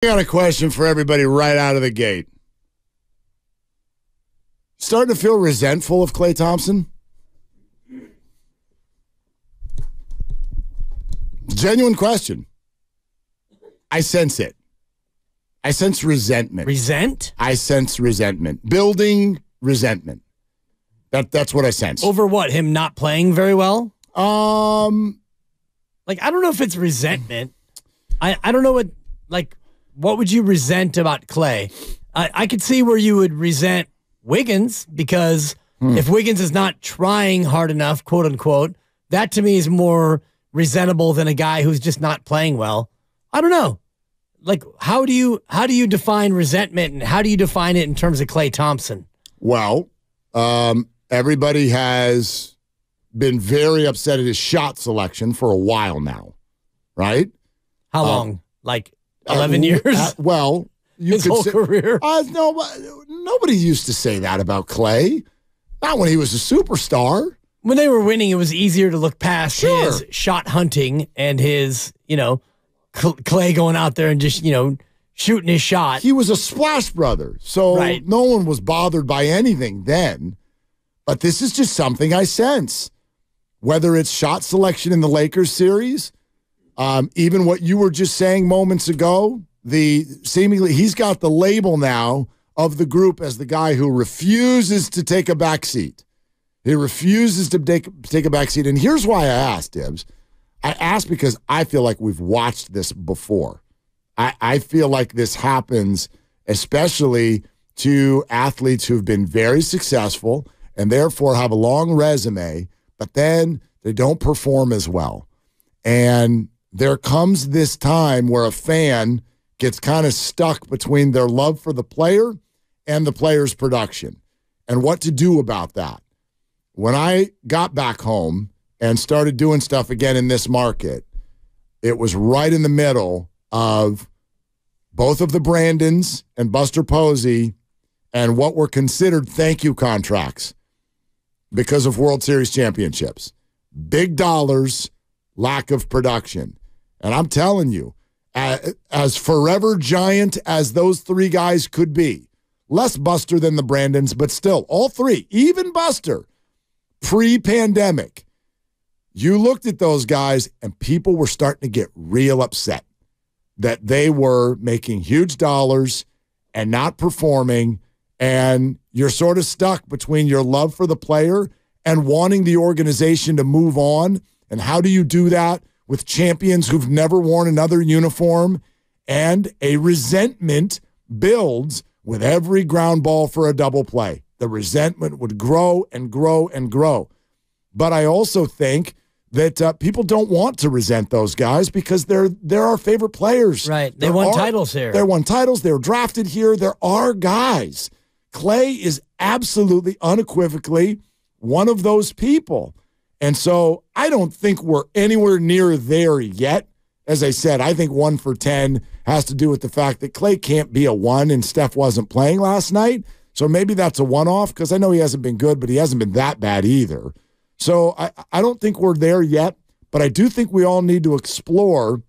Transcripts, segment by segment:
I got a question for everybody right out of the gate. Starting to feel resentful of Klay Thompson? Genuine question. I sense it. I sense resentment. I sense resentment. Building resentment. That's what I sense. Over what? Him not playing very well? I don't know if it's resentment. I don't know what would you resent about Klay? I could see where you would resent Wiggins because if Wiggins is not trying hard enough, quote unquote, that to me is more resentable than a guy who's just not playing well. I don't know. How do you define resentment and how do you define it in terms of Klay Thompson? Well, everybody has been very upset at his shot selection for a while now, right? How long? 11 years? His whole career? No, nobody used to say that about Klay. Not when he was a superstar. When they were winning, it was easier to look past his shot hunting and his, Klay going out there and just, shooting his shot. He was a splash brother, so no one was bothered by anything then. But this is just something I sense. Whether it's shot selection in the Lakers series, even what you were just saying moments ago, he's got the label now of the group as the guy who refuses to take a back seat. He refuses to take a back seat. And here's why I asked, Dibs. I asked because I feel like we've watched this before. I feel like this happens especially to athletes who've been very successful and therefore have a long resume, but then they don't perform as well. And there comes this time where a fan gets kind of stuck between their love for the player and the player's production and what to do about that. When I got back home and started doing stuff again in this market, it was right in the middle of both of the Brandons and Buster Posey and what were considered thank you contracts because of World Series championships. Big dollars, lack of production. And I'm telling you, as forever giant as those three guys could be, less Buster than the Brandons, but still, all three, even Buster, pre-pandemic, you looked at those guys and people were starting to get real upset that they were making huge dollars and not performing, and you're sort of stuck between your love for the player and wanting the organization to move on. And how do you do that with champions who've never worn another uniform? And a resentment builds with every ground ball for a double play. The resentment would grow and grow and grow. But I also think that people don't want to resent those guys because they're our favorite players. Right. They won titles here. They won titles. They were drafted here. They're our guys. Klay is absolutely, unequivocally one of those people. And so I don't think we're anywhere near there yet. As I said, I think 1 for 10 has to do with the fact that Klay can't be a 1 and Steph wasn't playing last night. So maybe that's a one-off because I know he hasn't been good, but he hasn't been that bad either. So I don't think we're there yet, but I do think we all need to explore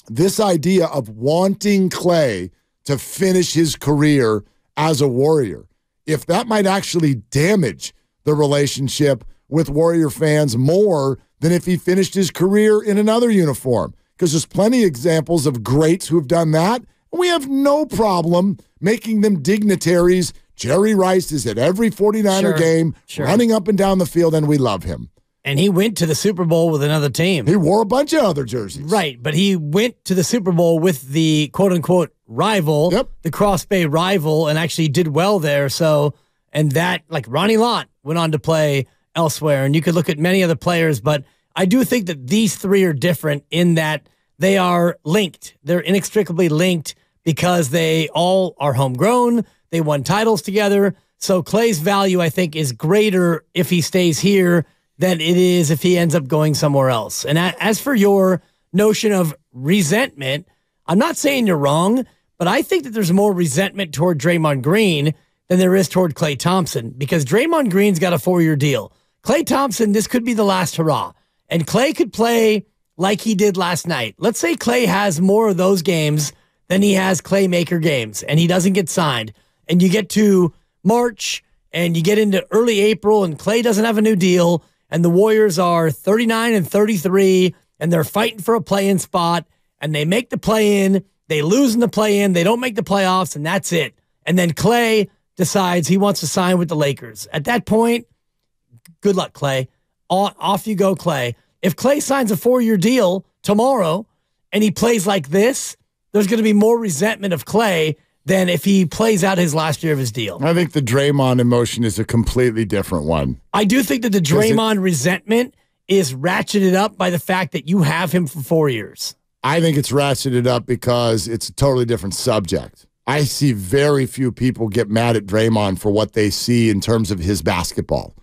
this idea of wanting Klay to finish his career as a Warrior. If that might actually damage the relationship with Warrior fans more than if he finished his career in another uniform. Because there's plenty of examples of greats who've done that. And we have no problem making them dignitaries. Jerry Rice is at every 49er game, running up and down the field, and we love him. And he went to the Super Bowl with another team. He wore a bunch of other jerseys. Right, but he went to the Super Bowl with the quote-unquote rival, the Cross Bay rival, and actually did well there. So, and that, like Ronnie Lott went on to play elsewhere, and you could look at many other players, but I do think that these three are different in that they are linked. They're inextricably linked because they all are homegrown. They won titles together. So Klay's value, I think, is greater if he stays here than it is if he ends up going somewhere else. And as for your notion of resentment, I'm not saying you're wrong, but I think that there's more resentment toward Draymond Green than there is toward Klay Thompson because Draymond Green's got a 4-year deal. Klay Thompson, this could be the last hurrah. And Klay could play like he did last night. Let's say Klay has more of those games then he has Klay maker games, and he doesn't get signed. And you get to March, and you get into early April, and Klay doesn't have a new deal, and the Warriors are 39-33, and they're fighting for a play-in spot, and they make the play-in, they lose in the play-in, they don't make the playoffs, and that's it. And then Klay decides he wants to sign with the Lakers. At that point, good luck, Klay. Off you go, Klay. If Klay signs a 4-year deal tomorrow and he plays like this, there's going to be more resentment of Klay than if he plays out his last year of his deal. I think the Draymond emotion is a completely different one. I do think that the Draymond resentment is ratcheted up by the fact that you have him for 4 years. I think it's ratcheted up because it's a totally different subject. I see very few people get mad at Draymond for what they see in terms of his basketball.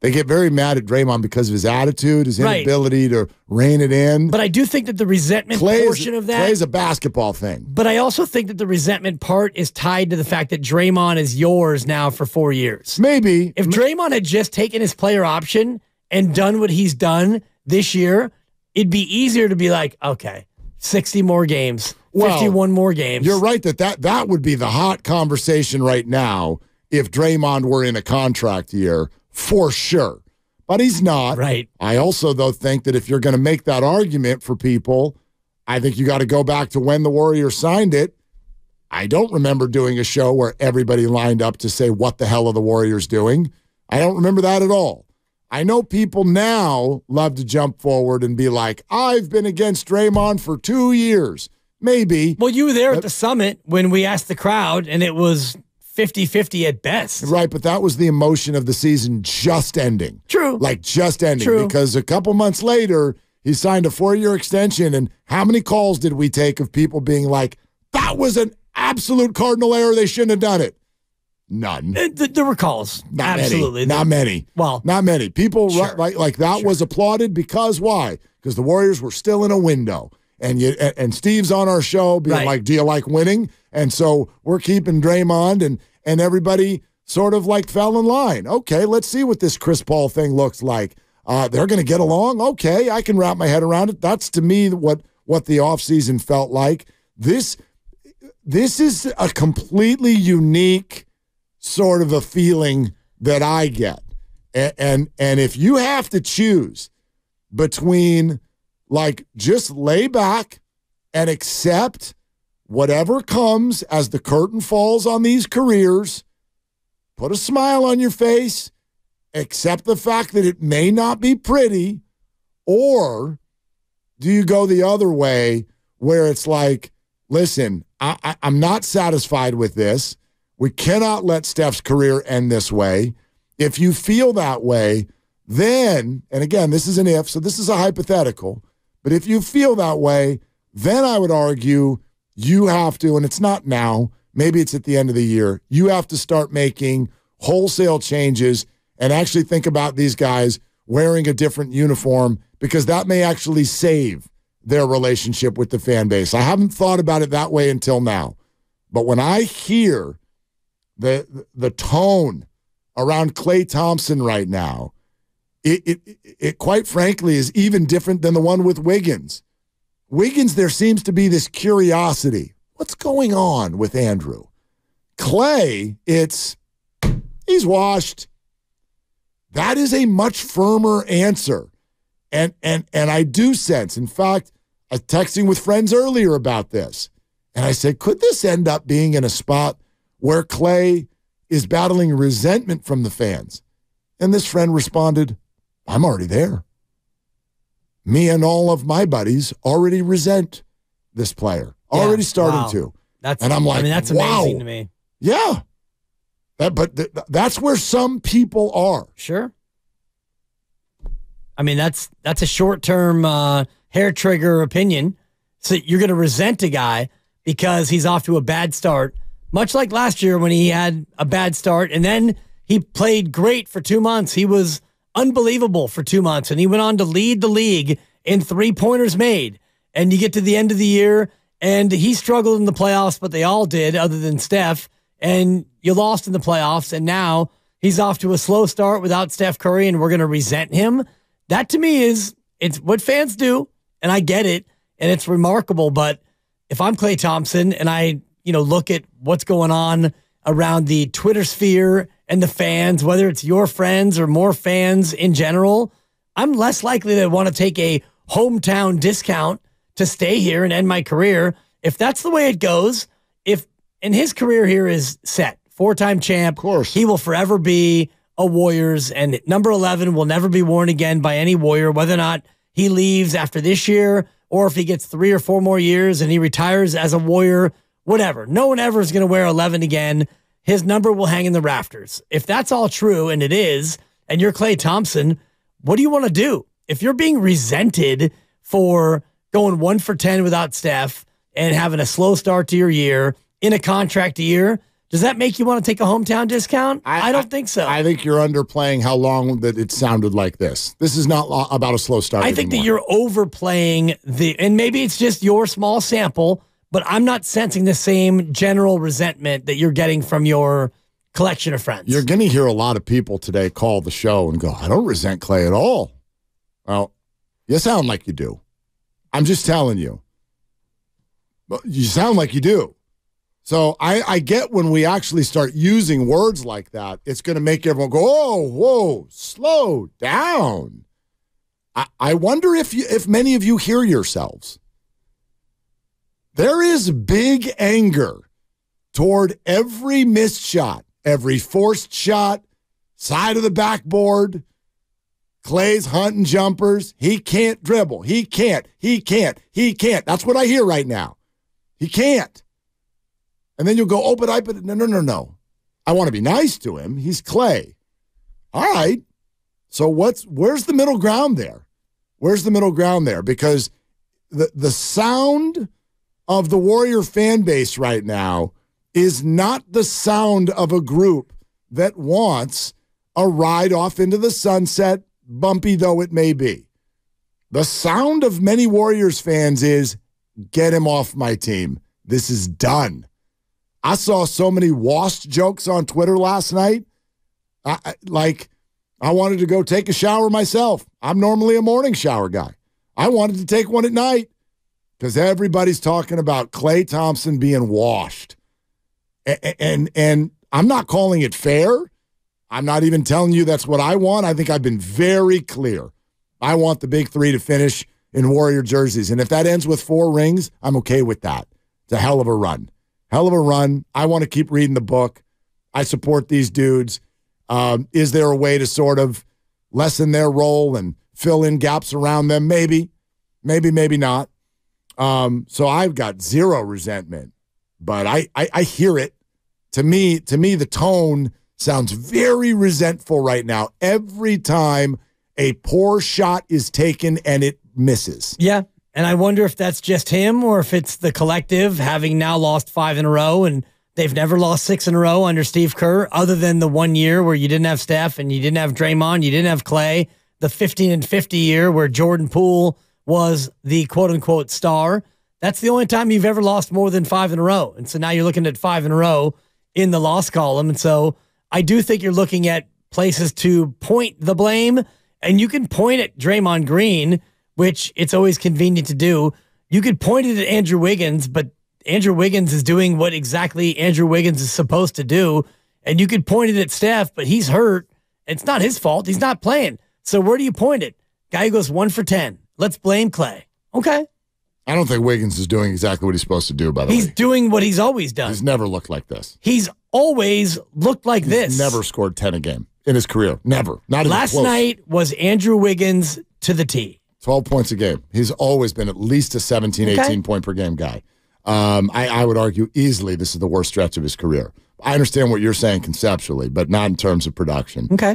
They get very mad at Draymond because of his attitude, his inability to rein it in. But I do think that the resentment portion of that... Klay's a basketball thing. But I also think that the resentment part is tied to the fact that Draymond is yours now for 4 years. Maybe. If Draymond had just taken his player option and done what he's done this year, it'd be easier to be like, okay, 60 more games, 51 more games. You're right that would be the hot conversation right now if Draymond were in a contract year. For sure. But he's not. Right. I also, though, think that if you're going to make that argument for people, I think you got to go back to when the Warriors signed it. I don't remember doing a show where everybody lined up to say, what the hell are the Warriors doing? I don't remember that at all. I know people now love to jump forward and be like, I've been against Draymond for 2 years. Maybe. Well, you were there at the summit when we asked the crowd, and it was 50-50 at best. Right, but that was the emotion of the season just ending. True. Like just ending. True. Because a couple months later, he signed a 4-year extension, and how many calls did we take of people being like, that was an absolute cardinal error, they shouldn't have done it? None. There were calls. Not Absolutely. Many. Not many. Well. Not many. People like that was applauded because why? Because the Warriors were still in a window. And Steve's on our show being like, do you like winning? And so we're keeping Draymond, and everybody sort of like fell in line. Okay, let's see what this Chris Paul thing looks like. They're going to get along? Okay, I can wrap my head around it. That's, to me, what the offseason felt like. This is a completely unique sort of a feeling that I get. And if you have to choose between like just lay back and accept whatever comes as the curtain falls on these careers, put a smile on your face, accept the fact that it may not be pretty, or do you go the other way where it's like, listen, I'm not satisfied with this. We cannot let Steph's career end this way. If you feel that way, then, and again, this is an if, so this is a hypothetical, but if you feel that way, then I would argue you have to, and it's not now, maybe it's at the end of the year, you have to start making wholesale changes and actually think about these guys wearing a different uniform, because that may actually save their relationship with the fan base. I haven't thought about it that way until now. But when I hear the tone around Klay Thompson right now, it quite frankly is even different than the one with Wiggins. Wiggins, there seems to be this curiosity. What's going on with Andrew? Klay, he's washed. That is a much firmer answer. And I do sense, in fact, I was texting with friends earlier about this, and I said, could this end up being in a spot where Klay is battling resentment from the fans? And this friend responded, I'm already there. Me and all of my buddies already resent this player. Already starting to. And I'm like, that's amazing to me. Yeah. But that's where some people are. Sure. I mean, that's a short-term hair trigger opinion. So you're going to resent a guy because he's off to a bad start, much like last year when he had a bad start, and then he played great for 2 months. He was unbelievable for 2 months, and he went on to lead the league in three-pointers made. And you get to the end of the year, and he struggled in the playoffs, but they all did other than Steph, and you lost in the playoffs, and now he's off to a slow start without Steph Curry, and we're going to resent him. That, to me, it's what fans do, and I get it, and it's remarkable, but if I'm Klay Thompson and I, look at what's going on around the Twitter sphere and the fans, whether it's your friends or more fans in general, I'm less likely to want to take a hometown discount to stay here and end my career. If that's the way it goes, and his career here is set, 4-time champ, of course, he will forever be a Warriors, and number 11 will never be worn again by any Warrior, whether or not he leaves after this year or if he gets 3 or 4 more years and he retires as a Warrior, whatever. No one ever is going to wear 11 again. His number will hang in the rafters. If that's all true, and it is, and you're Klay Thompson, what do you want to do? If you're being resented for going 1 for 10 without Steph and having a slow start to your year in a contract year, does that make you want to take a hometown discount? I don't think so. I think you're underplaying how long that it sounded like this. This is not about a slow start. I think that you're overplaying and maybe it's just your small sample, but I'm not sensing the same general resentment that you're getting from your collection of friends. You're going to hear a lot of people today call the show and go, I don't resent Klay at all. Well, you sound like you do. I'm just telling you. You sound like you do. So I get when we actually start using words like that, it's going to make everyone go, oh, whoa, slow down. I wonder if many of you hear yourselves. There is big anger toward every missed shot, every forced shot, side of the backboard. Klay's hunting jumpers. He can't dribble. He can't. That's what I hear right now. He can't. And then you'll go, oh, but no. I want to be nice to him. He's Klay. All right. So where's the middle ground there? Where's the middle ground there? Because the sound of the Warrior fan base right now is not the sound of a group that wants a ride off into the sunset, bumpy though it may be. The sound of many Warriors fans is, get him off my team. This is done. I saw so many washed jokes on Twitter last night. I wanted to go take a shower myself. I'm normally a morning shower guy. I wanted to take one at night because everybody's talking about Klay Thompson being washed. And I'm not calling it fair. I'm not even telling you that's what I want. I think I've been very clear. I want the big 3 to finish in Warrior jerseys. And if that ends with 4 rings, I'm okay with that. It's a hell of a run. Hell of a run. I want to keep reading the book. I support these dudes. Is there a way to sort of lessen their role and fill in gaps around them? Maybe not. So I've got zero resentment, but I hear it. To me, the tone sounds very resentful right now. Every time a poor shot is taken and it misses. Yeah. And I wonder if that's just him or if it's the collective having now lost 5 in a row, and they've never lost 6 in a row under Steve Kerr, other than the 1 year where you didn't have Steph and you didn't have Draymond, you didn't have Klay, the 15-50 year where Jordan Poole was the quote-unquote star. That's the only time you've ever lost more than 5 in a row. And so now you're looking at 5 in a row in the loss column. And so I do think you're looking at places to point the blame, and you can point at Draymond Green, which it's always convenient to do. You could point it at Andrew Wiggins, but Andrew Wiggins is doing what exactly Andrew Wiggins is supposed to do. And you could point it at Steph, but he's hurt. It's not his fault. He's not playing. So where do you point it? Guy who goes 1 for 10. Let's blame Klay. Okay. I don't think Wiggins is doing exactly what he's supposed to do, by the way. He's doing what he's always done. He's never looked like this. He's always looked like this. He's never scored 10 a game in his career. Never. Not even Last close. night was Andrew Wiggins to the T. 12 points a game. He's always been at least a 17, 18 point per game guy. I would argue easily this is the worst stretch of his career. I understand what you're saying conceptually, but not in terms of production. Okay.